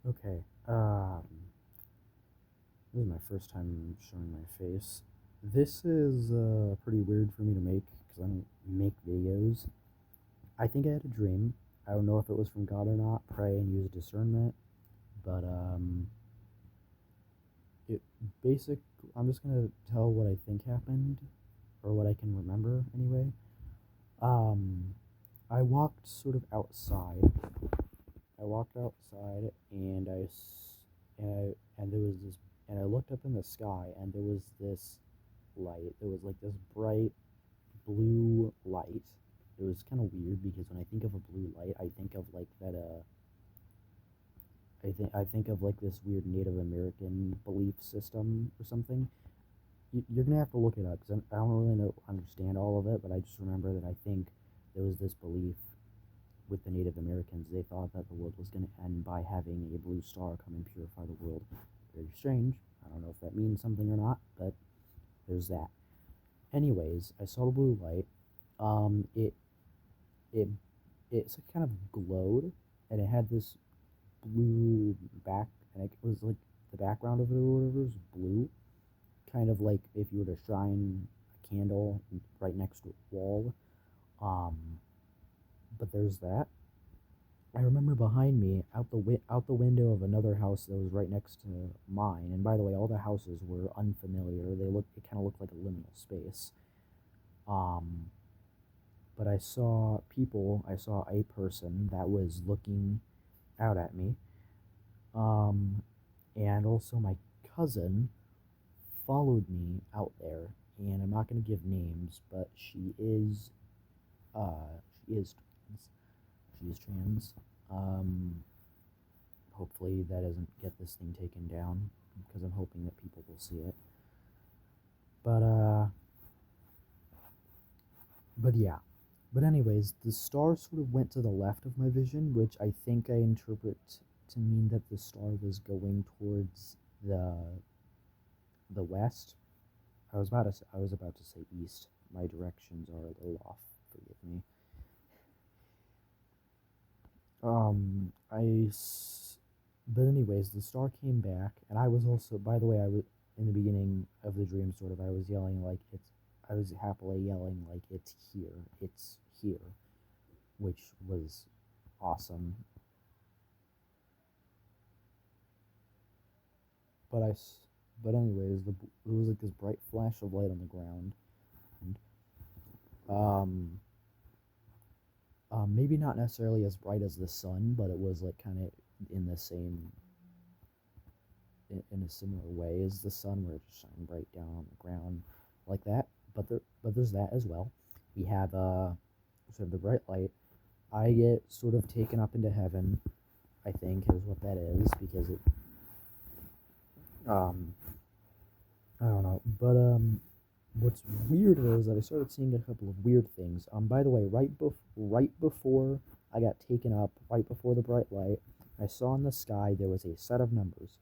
Okay. This is my first time showing my face. This is pretty weird for me to make because I don't make videos. I think I had a dream. I don't know if it was from God or not. Pray and use discernment. But it basic. I'm just gonna tell what I think happened, or what I can remember anyway. Um, I walked sort of outside. I walked outside and and there was this, and I looked up in the sky and there was this light. There was like this bright blue light. It was kind of weird because when I think of a blue light, I think of like that. I think of like this weird Native American belief system or something. You're gonna have to look it up because I don't really understand all of it, but I just remember that I think there was this belief with the Native Americans. They thought that the world was going to end by having a blue star come and purify the world. Very strange. I don't know if that means something or not, but there's that. Anyways, I saw the blue light. Um, it it it kind of glowed, and it had this blue back, and it was like the background of it or whatever was blue, kind of like if you were to shine a candle right next to a wall. Um, but there's that. I remember behind me, out the window of another house that was right next to mine. And by the way, all the houses were unfamiliar. It kind of looked like a liminal space. Um, but I saw people. I saw a person that was looking out at me. Um, and also my cousin followed me out there. And I'm not gonna give names, but she is trans. She is trans. Um, Hopefully that doesn't get this thing taken down because I'm hoping that people will see it. But but yeah. But anyways, the star sort of went to the left of my vision, which I think I interpret to mean that the star was going towards the west. I was about to say east. My directions are a little off. Forgive me. I but anyways, the star came back, and I was also, by the way, I was in the beginning of the dream, sort of. I was yelling like I was happily yelling like it's here, which was awesome. But but anyways, there was like this bright flash of light on the ground, and um, maybe not necessarily as bright as the sun, but it was like kind of in the same in a similar way as the sun, where it just shine bright down on the ground like that. But there's that as well. We have sort of the bright light. I get sort of taken up into heaven. I think is what that is because it um I don't know, but what's weirder is that I started seeing a couple of weird things. By the way, right before I got taken up, right before the bright light, I saw in the sky there was a set of numbers,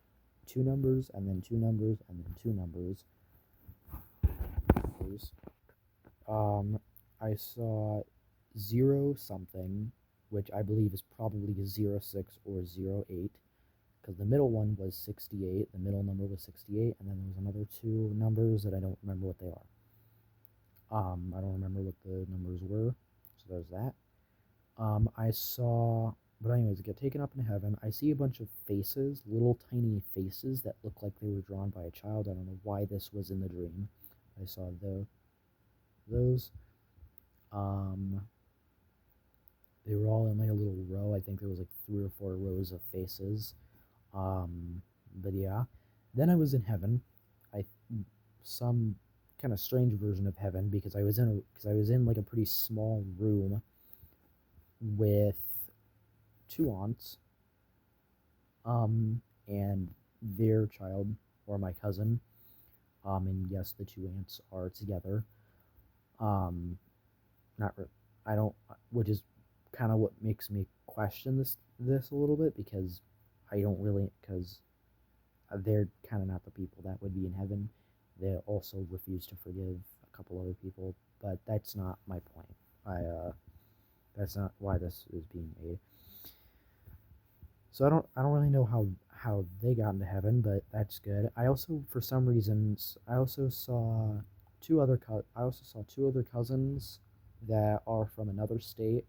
two numbers, and then two numbers, and then two numbers. Um, I saw zero something, which I believe is probably 06 or 08, because the middle one was 68. The middle number was 68, and then there was another two numbers that I don't remember what they are. I don't remember what the numbers were, so there's that. I saw, but anyways, get taken up in heaven. I see a bunch of faces, little tiny faces that look like they were drawn by a child. I don't know why this was in the dream. I saw those. Um, they were all in like a little row. I think there was like three or four rows of faces. But yeah, then I was in heaven. I some kind of strange version of heaven because I was in like a pretty small room with two aunts, um, and their child or my cousin. And yes, the two aunts are together. Um, not re- I don't, which is kind of what makes me question this a little bit because I don't really because they're kind of not the people that would be in heaven. They also refuse to forgive a couple other people, but that's not my point. I That's not why this is being made. So I don't really know how they got into heaven, but that's good. I also, for some reasons, I also saw two other cousins that are from another state,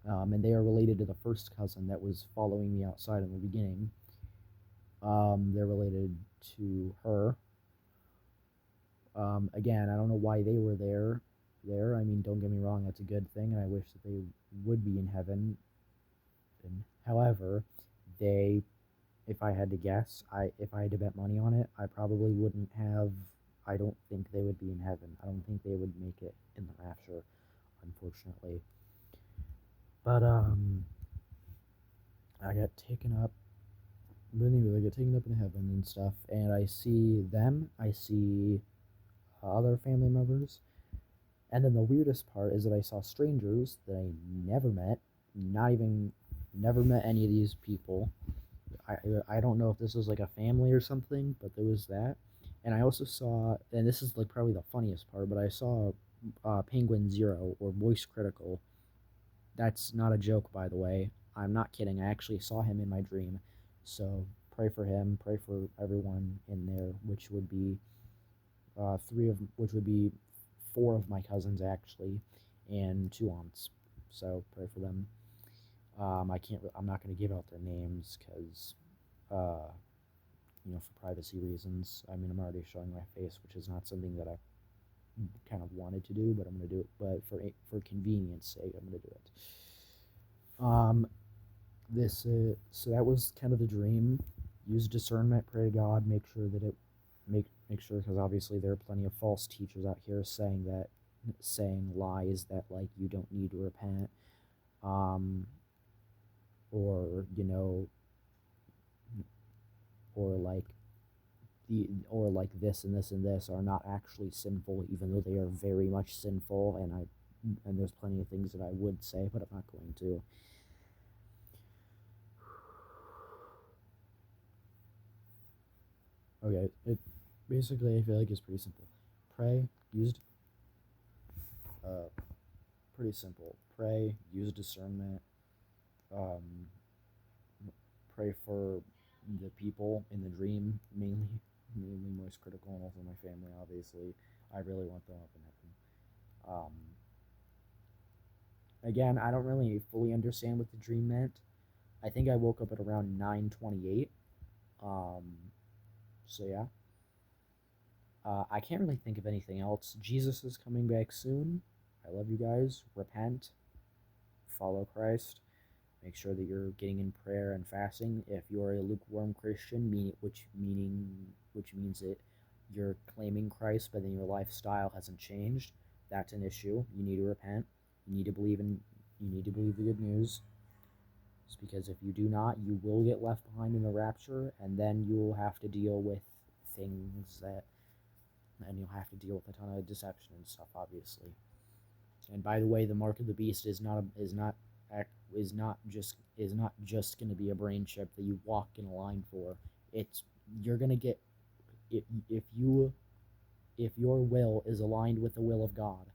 and they are related to the first cousin that was following me outside in the beginning. They're related to her. Again, I don't know why they were there. I mean, don't get me wrong, that's a good thing, and I wish that they would be in heaven. And however, they, if I had to guess, if I had to bet money on it, I probably wouldn't have. I don't think they would be in heaven. I don't think they would make it in the rapture, unfortunately. But I got taken up. But anyway, I get taken up in heaven and stuff, and I see them. I see other family members, and then the weirdest part is that I saw strangers that I never met. Not even, never met any of these people. I I don't know if this was like a family or something, but there was that. And I also saw, and this is like probably the funniest part, but I saw Penguin Zero or Voice Critical. That's not a joke, by the way. I'm not kidding. I actually saw him in my dream. So pray for him. Pray for everyone in there, which would be which would be four of my cousins actually, and two aunts. So pray for them. I can't. I'm not going to give out their names because uh, for privacy reasons. I mean, I'm already showing my face, which is not something that I kind of wanted to do, but I'm going to do it. But for convenience sake, I'm going to do it. Um, this so that was kind of the dream. Use discernment, pray to God, make sure that it make sure, because obviously there are plenty of false teachers out here saying lies that like you don't need to repent, um, or or like or like this and this and this are not actually sinful, even though they are very much sinful. And there's plenty of things that I would say, but I'm not going to. Okay, it basically I feel like it's pretty simple. Pray, used uh, pretty simple. Pray, use discernment. Um, pray for the people in the dream, mainly most critical, and also my family. Obviously, I really want them up in heaven. Again, I don't really fully understand what the dream meant. I think I woke up at around 9:28. Um, so yeah, I can't really think of anything else. Jesus is coming back soon. I love you guys. Repent, follow Christ. Make sure that you're getting in prayer and fasting. If you're a lukewarm Christian, which means that you're claiming Christ, but then your lifestyle hasn't changed, that's an issue. You need to repent. You need to believe in. You need to believe the good news. It's because if you do not, you will get left behind in the rapture, and then you will have to deal with things that, and you'll have to deal with a ton of deception and stuff, obviously. And by the way, the mark of the beast is not just going to be a brain chip that you walk in a line for. It's you're going to get if you if your will is aligned with the will of God,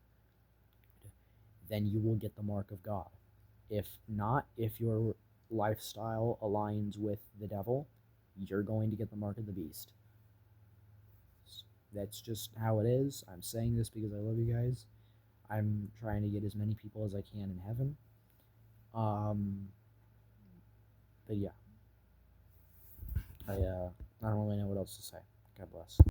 then you will get the mark of God. If not, if your lifestyle aligns with the devil, you're going to get the mark of the beast. That's just how it is. I'm saying this because I love you guys. I'm trying to get as many people as I can in heaven. Um, but yeah, I don't really know what else to say. God bless.